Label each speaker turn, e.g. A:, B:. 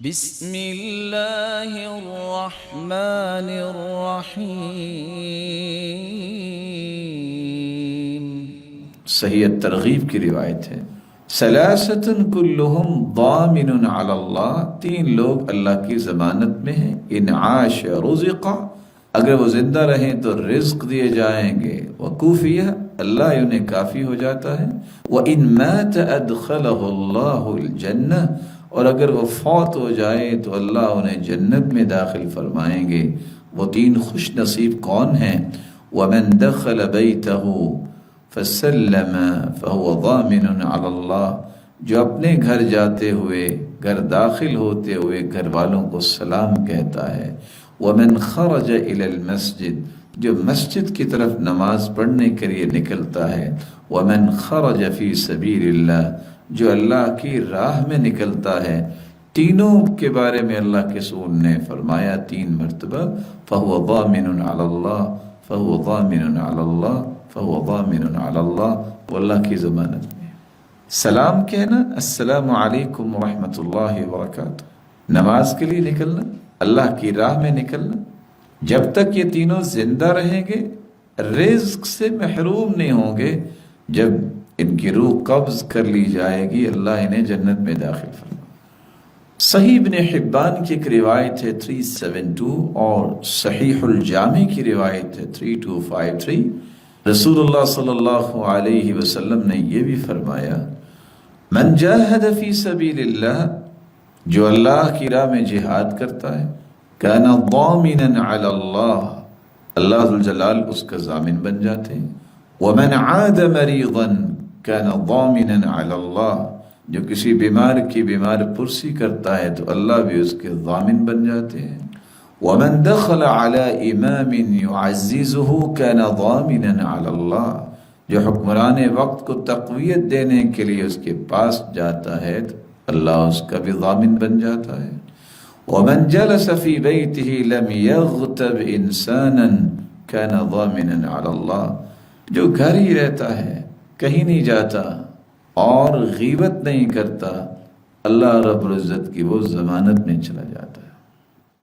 A: بسم اللہ الرحمن الرحیم۔
B: صحیح ترغیب کی روایت ہے، ثلاثۃ کلہم ضامن علی اللہ، تین لوگ اللہ کی ضمانت میں ہیں، ان عاش رزق، اگر وہ زندہ رہیں تو رزق دیے جائیں گے، وکوفیہ، اللہ انہیں کافی ہو جاتا ہے، وَإِن مَاتَ أَدْخَلَهُ اللَّهُ الْجَنَّةَ، اور اگر وہ فوت ہو جائے تو اللہ انہیں جنت میں داخل فرمائیں گے۔ وہ تین خوش نصیب کون ہیں؟ وَمَن دَخَلَ بَيْتَهُ فَسَلَّمَ فَهُوَ ضَامِنٌ عَلَى اللَّهِ، جو اپنے گھر جاتے ہوئے، گھر داخل ہوتے ہوئے گھر والوں کو سلام کہتا ہے۔ وَمَنْ خَرَجَ إِلَى الْمَسْجِدِ، جو مسجد کی طرف نماز پڑھنے کے لیے نکلتا ہے۔ وَمَنْ خَرَجَ فِي سَبِيلِ اللَّهِ، جو اللہ کی راہ میں نکلتا ہے۔ تینوں کے بارے میں اللہ کے رسول نے فرمایا تین مرتبہ، فَهُوَ ضَامِنٌ عَلَى اللَّهِ فَهُوَ ضَامِنٌ عَلَى اللَّهِ فَهُوَ ضَامِنٌ عَلَى اللَّهِ، وہ اللہ کی ضمانت میں۔ سلام کہنا، السلام علیکم ورحمۃ اللہ وبرکاتہ، نماز کے لیے نکلنا، اللہ کی راہ میں نکلنا، جب تک یہ تینوں زندہ رہیں گے رزق سے محروم نہیں ہوں گے۔ جب ان کی روح قبض کر لی جائے گی اللہ انہیں جنت میں داخل فرمائے۔ صحیح ابن حبان کی ایک روایت ہے 372، اور صحیح الجامع کی روایت ہے 3253، رسول اللہ صلی اللہ علیہ وسلم نے یہ بھی فرمایا، من جاہد فی سبیل اللہ، جو اللہ کی راہ میں جہاد کرتا ہے، کان ضامنا علی اللہ، اللہ ذوالجلال اس کا ضامن بن جاتے ہیں۔ ومن عاد مریضا کان ضامنا علی اللہ، جو کسی بیمار کی بیمار پرسی کرتا ہے تو اللہ بھی اس کے ضامن بن جاتے ہیں۔ ومن دخل علی امام یعززہ کان ضامنا علی اللہ، جو حکمران وقت کو تقویت دینے کے لیے اس کے پاس جاتا ہے تو اللہ اس کا بھی ضامن بن جاتا ہے۔ ومن جلس فی بیتہ لم یغتب انسانا کان ضامنا علی اللہ، جو گھر ہی رہتا ہے، کہیں نہیں جاتا اور غیبت نہیں کرتا، اللہ رب العزت کی وہ ضمانت میں چلا جاتا ہے۔